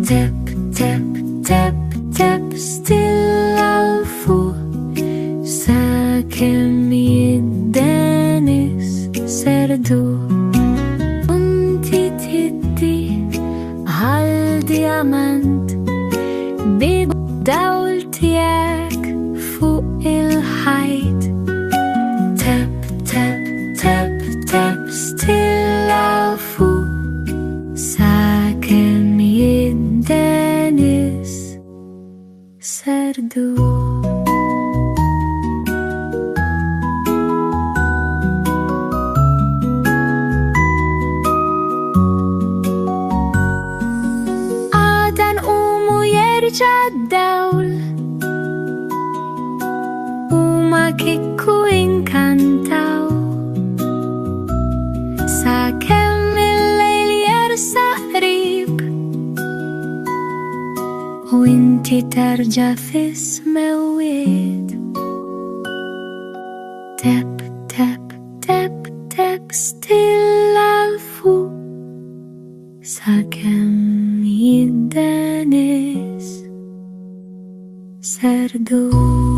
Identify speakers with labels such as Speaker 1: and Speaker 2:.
Speaker 1: Tep, tep, tep, tep, still għal-fuq sakemm jiddenis serduq. Unti tiddi għal-dijamant bid-dawl tiegħek fuq il-ħajt. Tep, tep, tep, tep, still għal-fuq sakemm jiddenis serduq. d-dawl huma Kikku inkantaw sakemm il-lejl jersaq qrib u inti terġa' fis-smewwiet. Tep, tep, tep, tep, still għal-fuq sakemm jiddenis serduq.